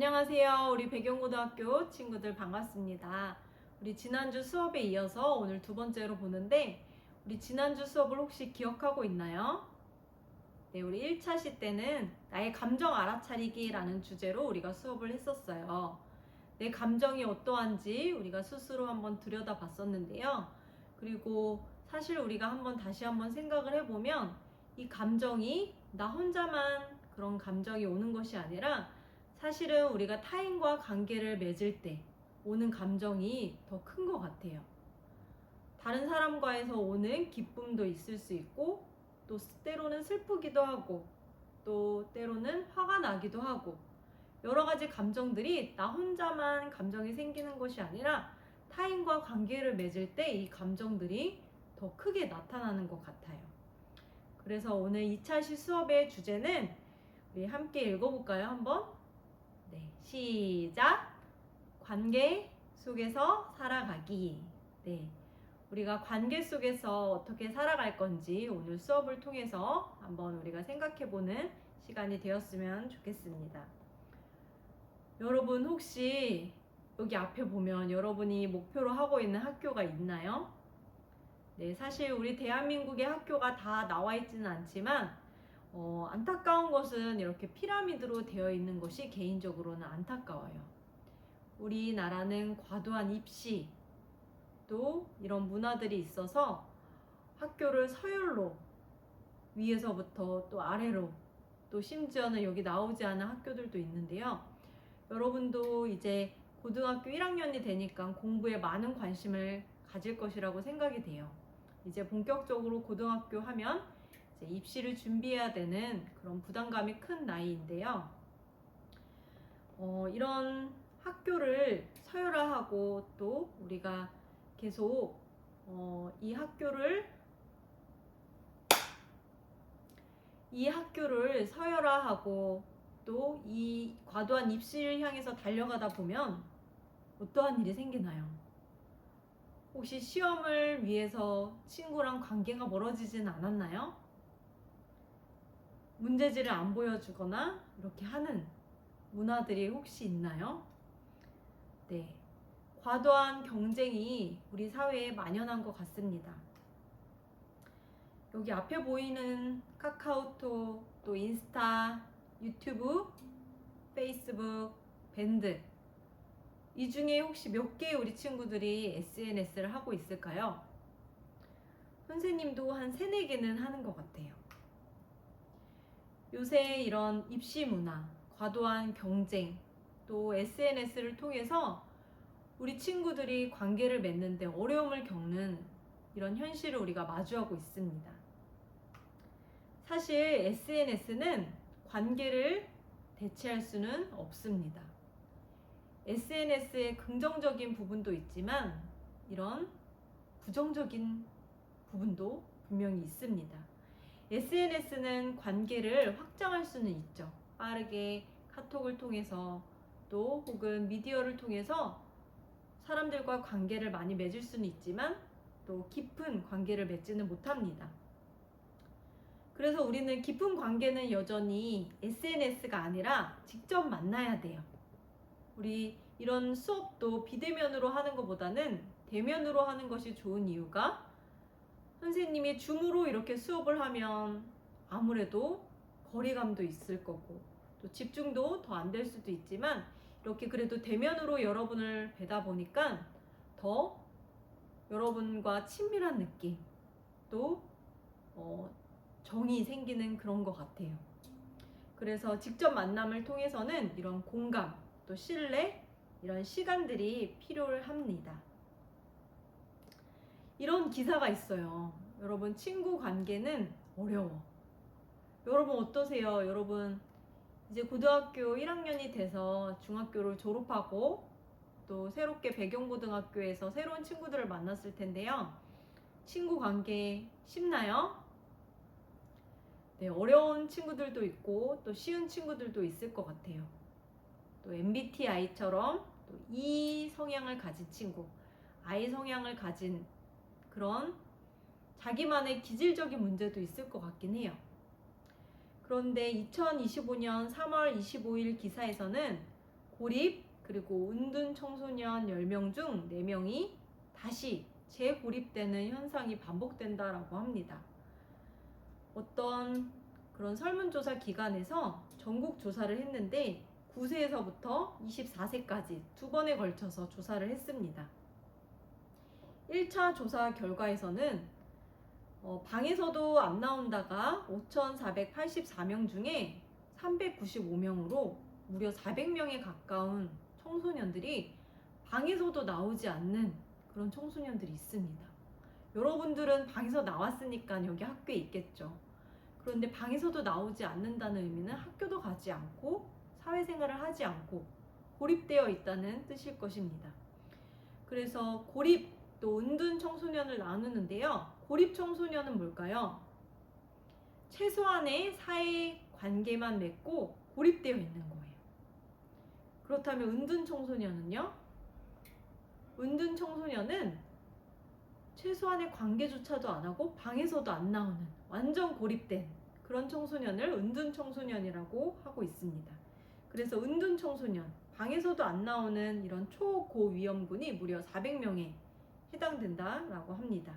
안녕하세요. 우리 배경고등학교 친구들 반갑습니다. 우리 지난주 수업에 이어서 오늘 두 번째로 보는데 우리 지난주 수업을 혹시 기억하고 있나요? 네, 우리 1차 시 때는 나의 감정 알아차리기라는 주제로 우리가 수업을 했었어요. 내 감정이 어떠한지 우리가 스스로 한번 들여다봤었는데요. 그리고 사실 우리가 다시 한번 생각을 해보면 이 감정이 나 혼자만 그런 감정이 오는 것이 아니라 사실은 우리가 타인과 관계를 맺을 때 오는 감정이 더 큰 것 같아요. 다른 사람과에서 오는 기쁨도 있을 수 있고 또 때로는 슬프기도 하고 또 때로는 화가 나기도 하고 여러 가지 감정들이 나 혼자만 감정이 생기는 것이 아니라 타인과 관계를 맺을 때 이 감정들이 더 크게 나타나는 것 같아요. 그래서 오늘 2차 시 수업의 주제는 우리 함께 읽어볼까요? 한번? 네, 시작! 관계 속에서 살아가기. 네, 우리가 관계 속에서 어떻게 살아갈 건지 오늘 수업을 통해서 한번 우리가 생각해보는 시간이 되었으면 좋겠습니다. 여러분 혹시 여기 앞에 보면 여러분이 목표로 하고 있는 학교가 있나요? 네, 사실 우리 대한민국의 학교가 다 나와 있지는 않지만 안타까운 것은 이렇게 피라미드로 되어 있는 것이 개인적으로는 안타까워요. 우리나라는 과도한 입시 또 이런 문화들이 있어서 학교를 서열로 위에서부터 또 아래로 또 심지어는 여기 나오지 않은 학교들도 있는데요. 여러분도 이제 고등학교 1학년이 되니까 공부에 많은 관심을 가질 것이라고 생각이 돼요. 이제 본격적으로 고등학교 하면 이제 입시를 준비해야 되는 그런 부담감이 큰 나이인데요. 이런 학교를 서열화하고 또 우리가 계속 이 학교를 서열화하고 또 이 과도한 입시를 향해서 달려가다 보면 어떠한 일이 생기나요? 혹시 시험을 위해서 친구랑 관계가 멀어지진 않았나요? 문제지를 안 보여주거나 이렇게 하는 문화들이 혹시 있나요? 네, 과도한 경쟁이 우리 사회에 만연한 것 같습니다. 여기 앞에 보이는 카카오톡, 또 인스타, 유튜브, 페이스북, 밴드 이 중에 혹시 몇 개의 우리 친구들이 SNS를 하고 있을까요? 선생님도 한 3, 4개는 하는 것 같아요. 요새 이런 입시 문화, 과도한 경쟁, 또 SNS를 통해서 우리 친구들이 관계를 맺는데 어려움을 겪는 이런 현실을 우리가 마주하고 있습니다. 사실 SNS는 관계를 대체할 수는 없습니다. SNS의 긍정적인 부분도 있지만 이런 부정적인 부분도 분명히 있습니다. SNS는 관계를 확장할 수는 있죠. 빠르게 카톡을 통해서 또 혹은 미디어를 통해서 사람들과 관계를 많이 맺을 수는 있지만 또 깊은 관계를 맺지는 못합니다. 그래서 우리는 깊은 관계는 여전히 SNS가 아니라 직접 만나야 돼요. 우리 이런 수업도 비대면으로 하는 것보다는 대면으로 하는 것이 좋은 이유가 선생님이 줌으로 이렇게 수업을 하면 아무래도 거리감도 있을 거고 또 집중도 더 안 될 수도 있지만 이렇게 그래도 대면으로 여러분을 뵈다 보니까 더 여러분과 친밀한 느낌 또 정이 생기는 그런 것 같아요. 그래서 직접 만남을 통해서는 이런 공감 또 신뢰 이런 시간들이 필요합니다. 이런 기사가 있어요. 여러분 친구 관계는 어려워. 여러분 어떠세요? 여러분 이제 고등학교 1학년이 돼서 중학교를 졸업하고 또 새롭게 배경고등학교에서 새로운 친구들을 만났을 텐데요. 친구 관계 쉽나요? 네, 어려운 친구들도 있고 또 쉬운 친구들도 있을 것 같아요. 또 MBTI처럼 또 E 성향을 가진 친구, I 성향을 가진 그런 자기만의 기질적인 문제도 있을 것 같긴 해요. 그런데 2025년 3월 25일 기사에서는 고립 그리고 은둔 청소년 10명 중 4명이 다시 재고립되는 현상이 반복된다라고 합니다. 어떤 그런 설문조사 기관에서 전국 조사를 했는데 9세에서부터 24세까지 2번에 걸쳐서 조사를 했습니다. 1차 조사 결과에서는 방에서도 안 나온다가 5,484명 중에 395명으로 무려 400명에 가까운 청소년들이 방에서도 나오지 않는 그런 청소년들이 있습니다. 여러분들은 방에서 나왔으니까 여기 학교에 있겠죠. 그런데 방에서도 나오지 않는다는 의미는 학교도 가지 않고 사회생활을 하지 않고 고립되어 있다는 뜻일 것입니다. 그래서 고립 또 은둔 청소년을 나누는데요. 고립 청소년은 뭘까요? 최소한의 사회 관계만 맺고 고립되어 있는 거예요. 그렇다면 은둔 청소년은요? 은둔 청소년은 최소한의 관계조차도 안 하고 방에서도 안 나오는 완전 고립된 그런 청소년을 은둔 청소년이라고 하고 있습니다. 그래서 은둔 청소년, 방에서도 안 나오는 이런 초고위험군이 무려 400명에 해당된다라고 합니다.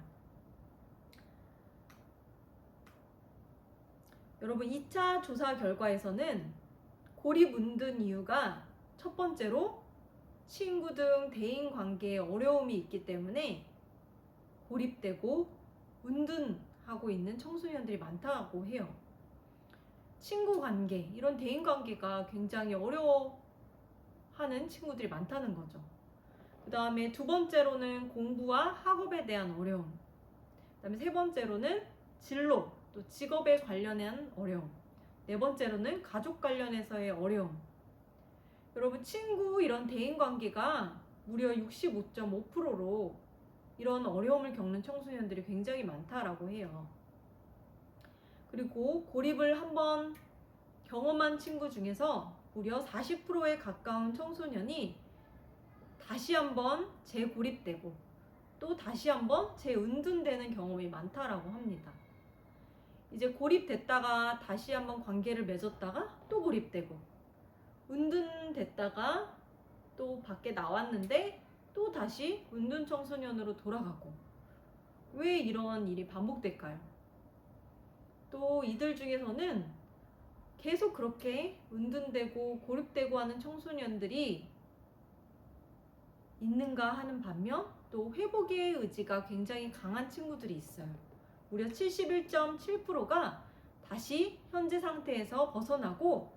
여러분 2차 조사 결과에서는 고립 은둔 이유가 첫 번째로 친구 등 대인 관계에 어려움이 있기 때문에 고립되고 은둔하고 있는 청소년들이 많다고 해요. 친구 관계, 이런 대인 관계가 굉장히 어려워하는 친구들이 많다는 거죠. 그 다음에 두 번째로는 공부와 학업에 대한 어려움. 그 다음에 세 번째로는 진로, 또 직업에 관련한 어려움. 네 번째로는 가족 관련해서의 어려움. 여러분 친구 이런 대인 관계가 무려 65.5%로 이런 어려움을 겪는 청소년들이 굉장히 많다라고 해요. 그리고 고립을 한번 경험한 친구 중에서 무려 40%에 가까운 청소년이 다시 한번 재고립되고 또 다시 한번 재은둔되는 경험이 많다라고 합니다. 이제 고립됐다가 다시 한번 관계를 맺었다가 또 고립되고 은둔됐다가 또 밖에 나왔는데 또 다시 은둔 청소년으로 돌아가고 왜 이런 일이 반복될까요? 또 이들 중에서는 계속 그렇게 은둔되고 고립되고 하는 청소년들이 있는가 하는 반면 또 회복의 의지가 굉장히 강한 친구들이 있어요. 무려 71.7%가 다시 현재 상태에서 벗어나고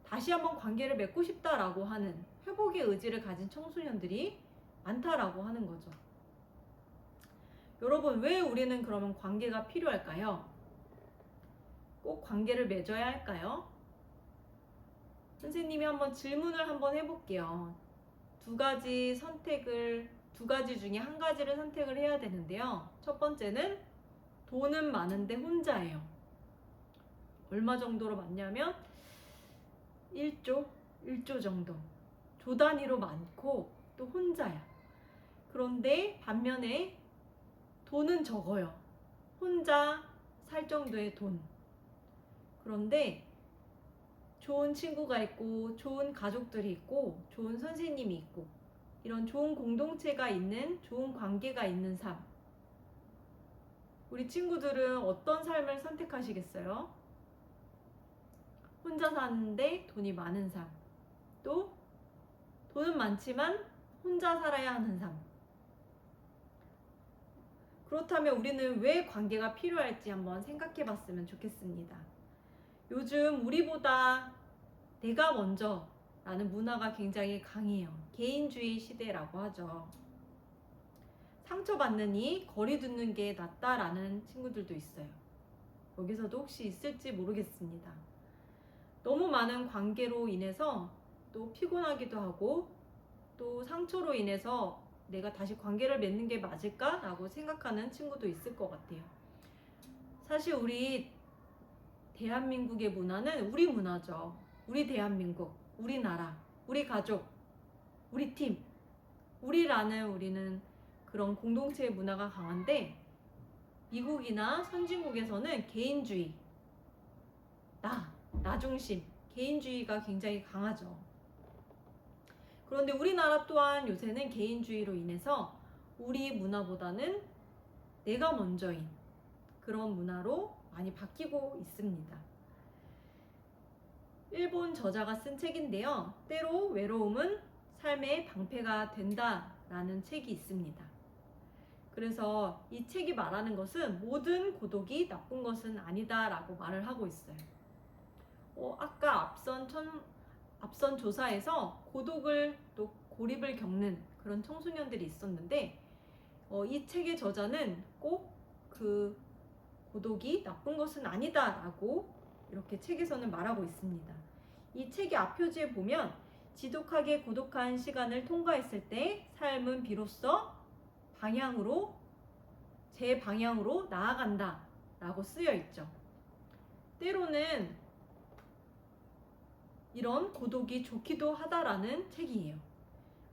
다시 한번 관계를 맺고 싶다라고 하는 회복의 의지를 가진 청소년들이 많다라고 하는 거죠. 여러분, 왜 우리는 그러면 관계가 필요할까요? 꼭 관계를 맺어야 할까요? 선생님이 한번 질문을 한번 해볼게요. 두 가지 중에 한 가지를 선택을 해야 되는데요. 첫 번째는 돈은 많은데 혼자예요. 얼마 정도로 많냐면 1조 정도. 조 단위로 많고 또 혼자야. 그런데 반면에 돈은 적어요. 혼자 살 정도의 돈. 그런데 좋은 친구가 있고 좋은 가족들이 있고 좋은 선생님이 있고 이런 좋은 공동체가 있는 좋은 관계가 있는 삶. 우리 친구들은 어떤 삶을 선택하시겠어요? 혼자 사는데 돈이 많은 삶. 또 돈은 많지만 혼자 살아야 하는 삶. 그렇다면 우리는 왜 관계가 필요할지 한번 생각해 봤으면 좋겠습니다. 요즘 우리보다 내가 먼저 라는 문화가 굉장히 강해요. 개인주의 시대라고 하죠. 상처받느니 거리 두는 게 낫다라는 친구들도 있어요. 여기서도 혹시 있을지 모르겠습니다. 너무 많은 관계로 인해서 또 피곤하기도 하고 또 상처로 인해서 내가 다시 관계를 맺는 게 맞을까라고 생각하는 친구도 있을 것 같아요. 사실 우리 대한민국의 문화는 우리 문화죠. 우리 대한민국, 우리나라, 우리 가족, 우리 팀, 우리는 그런 공동체의 문화가 강한데 미국이나 선진국에서는 개인주의, 나 중심, 개인주의가 굉장히 강하죠. 그런데 우리나라 또한 요새는 개인주의로 인해서 우리 문화보다는 내가 먼저인 그런 문화로 많이 바뀌고 있습니다. 일본 저자가 쓴 책인데요. 때로 외로움은 삶의 방패가 된다라는 책이 있습니다. 그래서 이 책이 말하는 것은 모든 고독이 나쁜 것은 아니다라고 말을 하고 있어요. 아까 앞선 조사에서 고독을 또 고립을 겪는 그런 청소년들이 있었는데 이 책의 저자는 꼭 그 고독이 나쁜 것은 아니다라고 이렇게 책에서는 말하고 있습니다. 이 책의 앞표지에 보면 지독하게 고독한 시간을 통과했을 때 삶은 비로소 제 방향으로 나아간다 라고 쓰여 있죠. 때로는 이런 고독이 좋기도 하다라는 책이에요.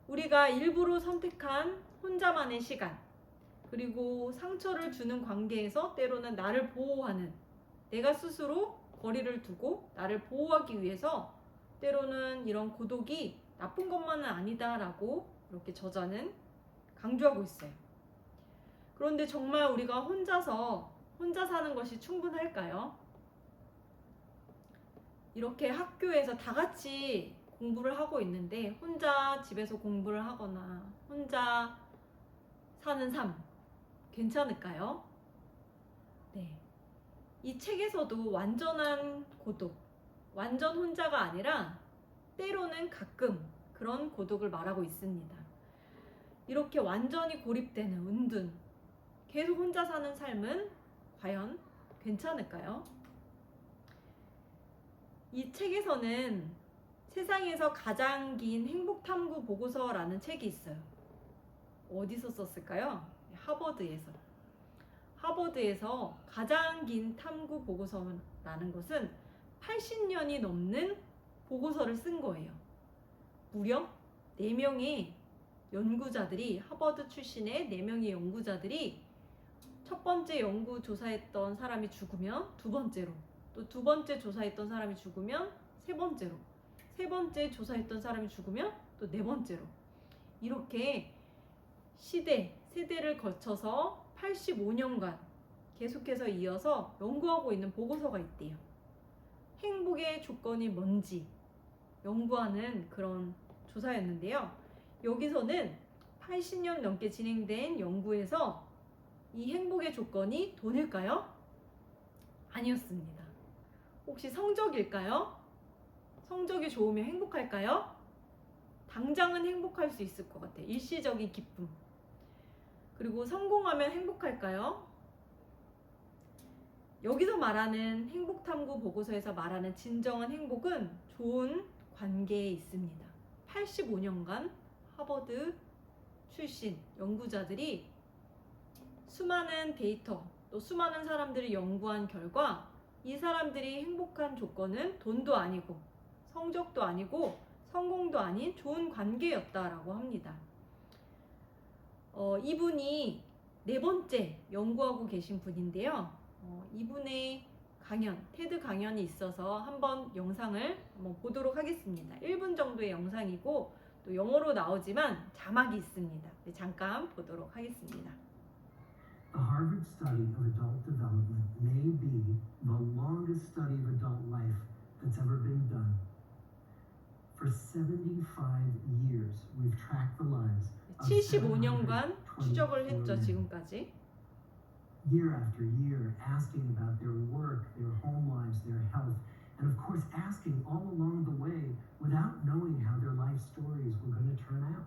우리가 일부러 선택한 혼자만의 시간, 그리고 상처를 주는 관계에서 때로는 나를 보호하는, 내가 스스로 거리를 두고 나를 보호하기 위해서 때로는 이런 고독이 나쁜 것만은 아니다라고 이렇게 저자는 강조하고 있어요. 그런데 정말 우리가 혼자 사는 것이 충분할까요? 이렇게 학교에서 다 같이 공부를 하고 있는데 혼자 집에서 공부를 하거나 혼자 사는 삶 괜찮을까요? 네. 이 책에서도 완전한 고독, 완전 혼자가 아니라 때로는 가끔 그런 고독을 말하고 있습니다. 이렇게 완전히 고립되는 은둔, 계속 혼자 사는 삶은 과연 괜찮을까요? 이 책에서는 세상에서 가장 긴 행복 탐구 보고서라는 책이 있어요. 어디서 썼을까요? 하버드에서 가장 긴 탐구 보고서라는 것은 80년이 넘는 보고서를 쓴 거예요. 무려 4명의 연구자들이, 하버드 출신의 4명의 연구자들이 첫 번째 연구 조사했던 사람이 죽으면 두 번째로, 또 두 번째 조사했던 사람이 죽으면 세 번째로, 세 번째 조사했던 사람이 죽으면 또 네 번째로, 이렇게 세대를 거쳐서 85년간 계속해서 이어서 연구하고 있는 보고서가 있대요. 행복의 조건이 뭔지 연구하는 그런 조사였는데요. 여기서는 80년 넘게 진행된 연구에서 이 행복의 조건이 돈일까요? 아니었습니다. 혹시 성적일까요? 성적이 좋으면 행복할까요? 당장은 행복할 수 있을 것 같아요. 일시적인 기쁨. 그리고 성공하면 행복할까요? 여기서 말하는 행복탐구 보고서에서 말하는 진정한 행복은 좋은 관계에 있습니다. 85년간 하버드 출신 연구자들이 수많은 데이터, 또 수많은 사람들이 연구한 결과 이 사람들이 행복한 조건은 돈도 아니고 성적도 아니고 성공도 아닌 좋은 관계였다라고 합니다. 이분이 4번째 연구하고 계신 분인데요. 이분의 테드 강연이 있어서 한번 영상을 한번 보도록 하겠습니다. 1분 정도의 영상이고 또 영어로 나오지만 자막이 있습니다. 잠깐 보도록 하겠습니다. The Harvard study of adult development may be the longest study of adult life that's ever been done. For 75 years, we've tracked the lives of 75년간 추적을 724 했죠, men. 지금까지. Year after year, asking about their work, their home lives, their health, and of course asking all along the way without knowing how their life stories were going to turn out.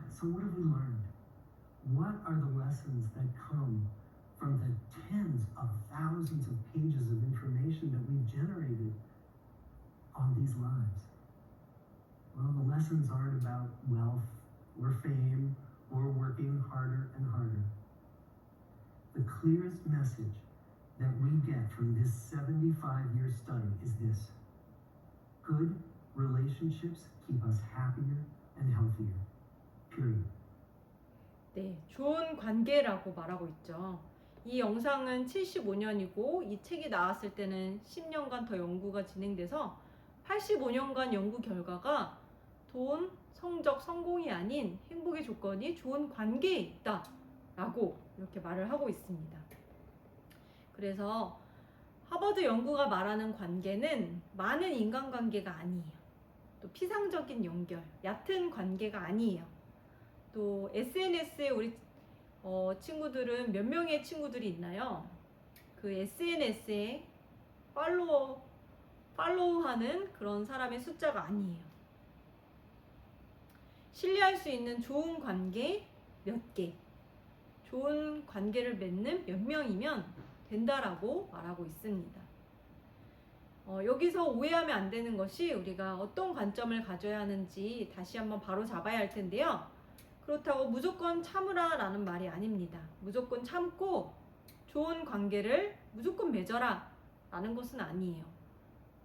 So what have we learned? What are the lessons that come from the tens of thousands of pages of information that we've generated on these lives? Well, the lessons aren't about wealth or fame or working harder and harder. The clearest message that we get from this 75-year study is this: good relationships keep us happier and healthier. Period. 네, 좋은 관계라고 말하고 있죠. 이 영상은 75년이고 이 책이 나왔을 때는 10년간 더 연구가 진행돼서 85년간 연구 결과가 돈, 성적, 성공이 아닌 행복의 조건이 좋은 관계에 있다 라고 이렇게 말을 하고 있습니다. 그래서 하버드 연구가 말하는 관계는 많은 인간관계가 아니에요. 또 피상적인 연결, 얕은 관계가 아니에요. 또 SNS에 우리 친구들은 몇 명의 친구들이 있나요? 그 SNS에 팔로우하는 그런 사람의 숫자가 아니에요. 신뢰할 수 있는 좋은 관계 몇 개, 좋은 관계를 맺는 몇 명이면 된다라고 말하고 있습니다. 여기서 오해하면 안 되는 것이 우리가 어떤 관점을 가져야 하는지 다시 한번 바로 잡아야 할 텐데요. 그렇다고 무조건 참으라 라는 말이 아닙니다. 무조건 참고 좋은 관계를 무조건 맺어라 라는 것은 아니에요.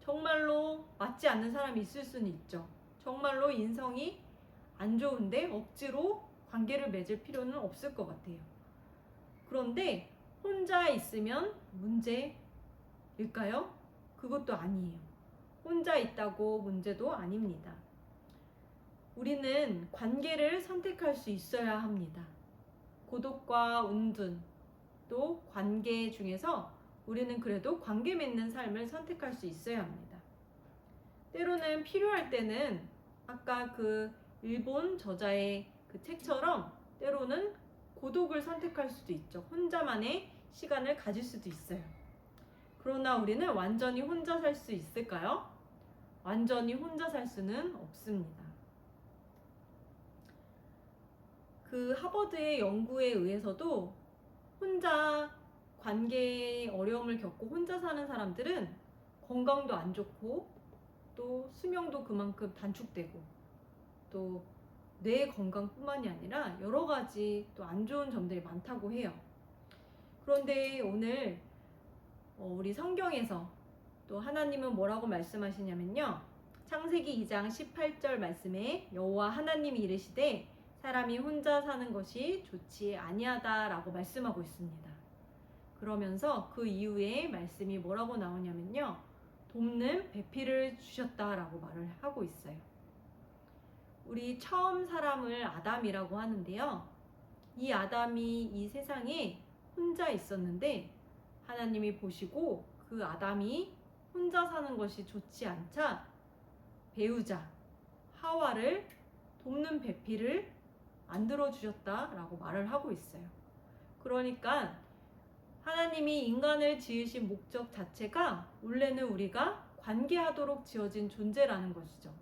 정말로 맞지 않는 사람이 있을 수는 있죠. 정말로 인성이 안 좋은데 억지로 관계를 맺을 필요는 없을 것 같아요. 그런데 혼자 있으면 문제일까요? 그것도 아니에요. 혼자 있다고 문제도 아닙니다. 우리는 관계를 선택할 수 있어야 합니다. 고독과 은둔, 또 관계 중에서 우리는 그래도 관계 맺는 삶을 선택할 수 있어야 합니다. 때로는 필요할 때는 아까 그 일본 저자의 그 책처럼 때로는 고독을 선택할 수도 있죠. 혼자만의 시간을 가질 수도 있어요. 그러나 우리는 완전히 혼자 살 수 있을까요? 완전히 혼자 살 수는 없습니다. 그 하버드의 연구에 의해서도 혼자 관계에 어려움을 겪고 혼자 사는 사람들은 건강도 안 좋고 또 수명도 그만큼 단축되고 또 뇌 건강뿐만이 아니라 여러 가지 또 안 좋은 점들이 많다고 해요. 그런데 오늘 우리 성경에서 또 하나님은 뭐라고 말씀하시냐면요. 창세기 2장 18절 말씀에 여호와 하나님이 이르시되 사람이 혼자 사는 것이 좋지 아니하다라고 말씀하고 있습니다. 그러면서 그 이후에 말씀이 뭐라고 나오냐면요. 돕는 배필을 주셨다라고 말을 하고 있어요. 우리 처음 사람을 아담이라고 하는데요. 이 아담이 이 세상에 혼자 있었는데 하나님이 보시고 그 아담이 혼자 사는 것이 좋지 않자 배우자 하와를 돕는 배필을 만들어 주셨다라고 말을 하고 있어요. 그러니까 하나님이 인간을 지으신 목적 자체가 원래는 우리가 관계하도록 지어진 존재라는 것이죠.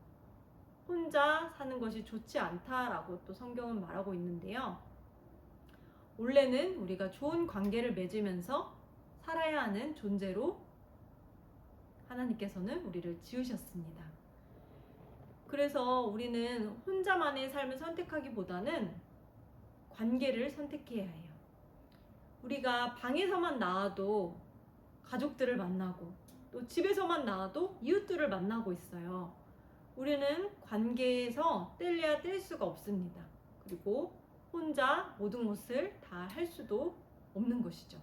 혼자 사는 것이 좋지 않다라고 또 성경은 말하고 있는데요. 원래는 우리가 좋은 관계를 맺으면서 살아야 하는 존재로 하나님께서는 우리를 지으셨습니다. 그래서 우리는 혼자만의 삶을 선택하기보다는 관계를 선택해야 해요. 우리가 방에서만 나와도 가족들을 만나고 또 집에서만 나와도 이웃들을 만나고 있어요. 우리는 관계에서 뗄래야 뗄 수가 없습니다. 그리고 혼자 모든 것을 다 할 수도 없는 것이죠.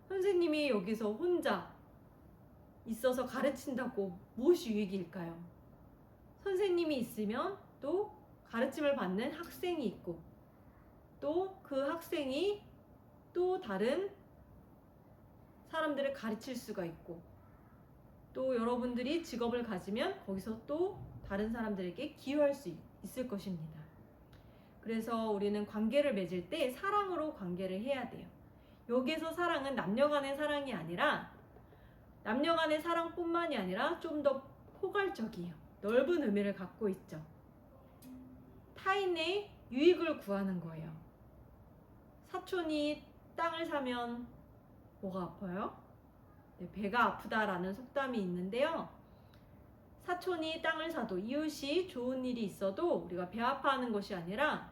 선생님이 여기서 혼자 있어서 가르친다고 무엇이 유익일까요? 선생님이 있으면 또 가르침을 받는 학생이 있고 또 그 학생이 또 다른 사람들을 가르칠 수가 있고 또 여러분들이 직업을 가지면 거기서 또 다른 사람들에게 기여할 수 있을 것입니다. 그래서 우리는 관계를 맺을 때 사랑으로 관계를 해야 돼요. 여기서 사랑은 남녀 간의 사랑이 아니라 남녀 간의 사랑뿐만이 아니라 좀 더 포괄적이에요. 넓은 의미를 갖고 있죠. 타인의 유익을 구하는 거예요. 사촌이 땅을 사면 뭐가 아파요? 네, 배가 아프다라는 속담이 있는데요. 사촌이 땅을 사도 이웃이 좋은 일이 있어도 우리가 배 아파하는 것이 아니라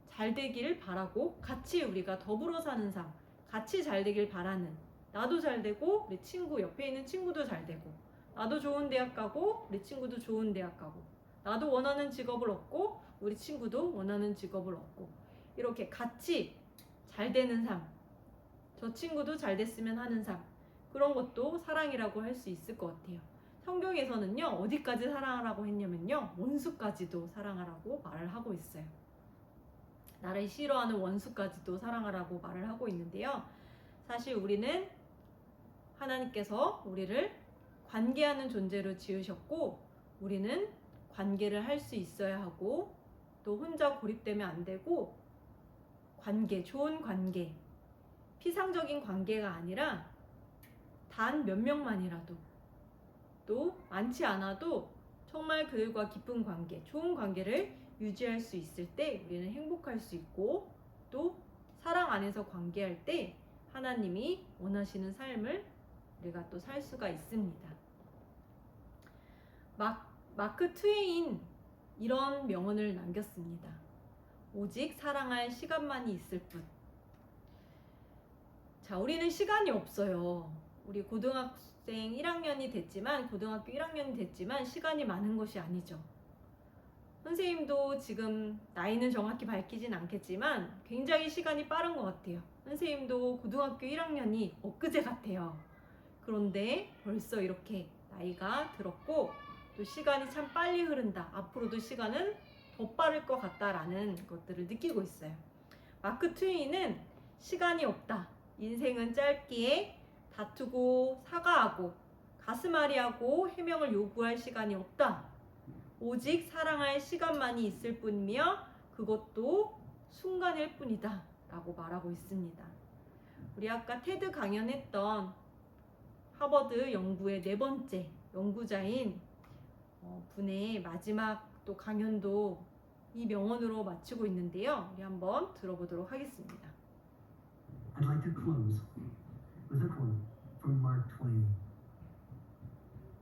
잘 되기를 바라고 같이 우리가 더불어 사는 삶, 같이 잘 되길 바라는 나도 잘 되고 우리 친구 옆에 있는 친구도 잘 되고 나도 좋은 대학 가고 우리 친구도 좋은 대학 가고 나도 원하는 직업을 얻고 우리 친구도 원하는 직업을 얻고 이렇게 같이 잘 되는 삶, 저 친구도 잘 됐으면 하는 삶, 그런 것도 사랑이라고 할 수 있을 것 같아요. 성경에서는요, 어디까지 사랑하라고 했냐면요, 원수까지도 사랑하라고 말을 하고 있어요. 나를 싫어하는 원수까지도 사랑하라고 말을 하고 있는데요. 사실 우리는 하나님께서 우리를 관계하는 존재로 지으셨고, 우리는 관계를 할 수 있어야 하고, 또 혼자 고립되면 안 되고, 관계, 좋은 관계, 피상적인 관계가 아니라 단 몇 명만이라도, 또 많지 않아도 정말 그들과 깊은 관계, 좋은 관계를 유지할 수 있을 때 우리는 행복할 수 있고, 또 사랑 안에서 관계할 때 하나님이 원하시는 삶을 우리가 또 살 수가 있습니다. 마크 트웨인 이런 명언을 남겼습니다. 오직 사랑할 시간만이 있을 뿐. 자, 우리는 시간이 없어요. 우리 고등학생 1학년이 됐지만, 고등학교 1학년이 됐지만 시간이 많은 것이 아니죠. 선생님도 지금 나이는 정확히 밝히진 않겠지만 굉장히 시간이 빠른 것 같아요. 선생님도 고등학교 1학년이 엊그제 같아요. 그런데 벌써 이렇게 나이가 들었고, 또 시간이 참 빨리 흐른다. 앞으로도 시간은 더 빠를 것 같다라는 것들을 느끼고 있어요. 마크 트웨인은 시간이 없다. 인생은 짧기에 다투고 사과하고 가슴앓이하고 해명을 요구할 시간이 없다. 오직 사랑할 시간만이 있을 뿐이며 그것도 순간일 뿐이다 라고 말하고 있습니다. 우리 아까 테드 강연했던 하버드 연구의 4번째 연구자인 분의 마지막 또 강연도 이 명언으로 마치고 있는데요. 우리 한번 들어보도록 하겠습니다. I'd like to close with a quote from Mark Twain.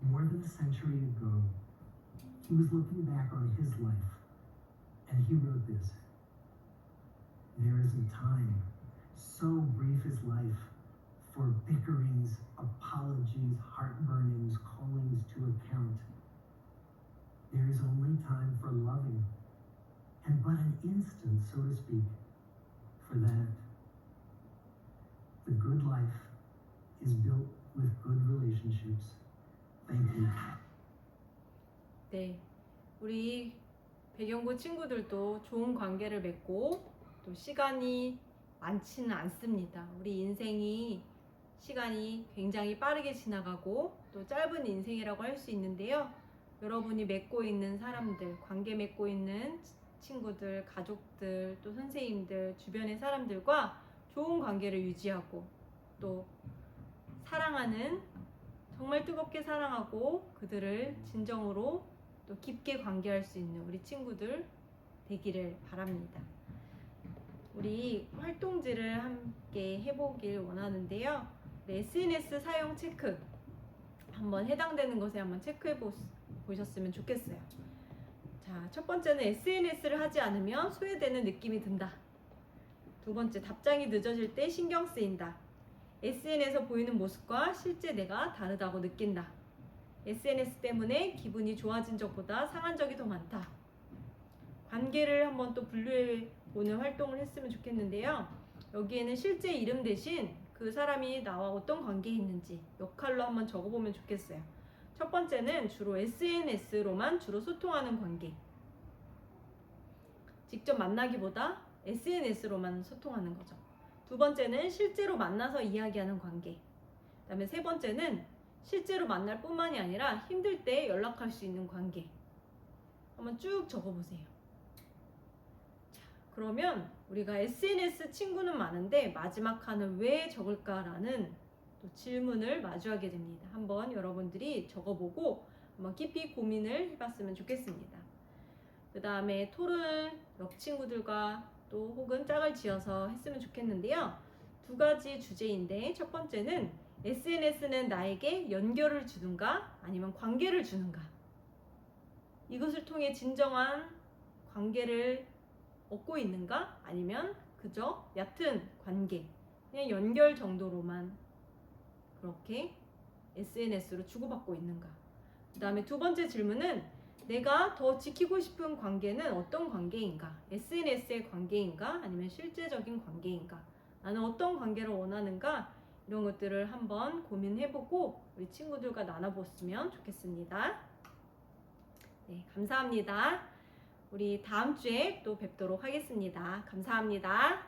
More than a century ago, he was looking back on his life, and he wrote this. There is a time, so brief is life, for bickerings, apologies, heartburnings, callings to account. There is only time for loving, and but an instant, so to speak, for that. The good life is built with good relationships. Thank you. 네, 우리 배경고 친구들도 좋은 관계를 맺고 또 시간이 많지는 않습니다. 우리 인생이 시간이 굉장히 빠르게 지나가고 또 짧은 인생이라고 할 수 있는데요. 여러분이 맺고 있는 사람들, 관계 맺고 있는 친구들, 가족들, 또 선생님들, 주변의 사람들과 좋은 관계를 유지하고 또 사랑하는, 정말 뜨겁게 사랑하고 그들을 진정으로 또 깊게 관계할 수 있는 우리 친구들 되기를 바랍니다. 우리 활동지를 함께 해보길 원하는데요. SNS 사용 체크, 한번 해당되는 것에 한번 체크해 보셨으면 좋겠어요. 자, 첫 번째는 SNS를 하지 않으면 소외되는 느낌이 든다. 두 번째, 답장이 늦어질 때 신경 쓰인다. SNS에서 보이는 모습과 실제 내가 다르다고 느낀다. SNS 때문에 기분이 좋아진 적보다 상한 적이 더 많다. 관계를 한번 또 분류해 보는 활동을 했으면 좋겠는데요. 여기에는 실제 이름 대신 그 사람이 나와 어떤 관계에 있는지 역할로 한번 적어보면 좋겠어요. 첫 번째는 주로 SNS로만 주로 소통하는 관계. 직접 만나기보다 SNS로만 소통하는 거죠. 두 번째는 실제로 만나서 이야기하는 관계. 그다음에 세 번째는 실제로 만날 뿐만이 아니라 힘들 때 연락할 수 있는 관계. 한번 쭉 적어보세요. 자, 그러면 우리가 SNS 친구는 많은데 마지막 칸은 왜 적을까라는 또 질문을 마주하게 됩니다. 한번 여러분들이 적어보고 한번 깊이 고민을 해봤으면 좋겠습니다. 그 다음에 토론을 옆 친구들과 또 혹은 짝을 지어서 했으면 좋겠는데요. 두 가지 주제인데, 첫 번째는 SNS는 나에게 연결을 주는가 아니면 관계를 주는가, 이것을 통해 진정한 관계를 얻고 있는가 아니면 그저 얕은 관계, 그냥 연결 정도로만 그렇게 SNS로 주고받고 있는가. 그 다음에 두 번째 질문은 내가 더 지키고 싶은 관계는 어떤 관계인가? SNS의 관계인가? 아니면 실제적인 관계인가? 나는 어떤 관계를 원하는가? 이런 것들을 한번 고민해보고 우리 친구들과 나눠봤으면 좋겠습니다. 네, 감사합니다. 우리 다음 주에 또 뵙도록 하겠습니다. 감사합니다.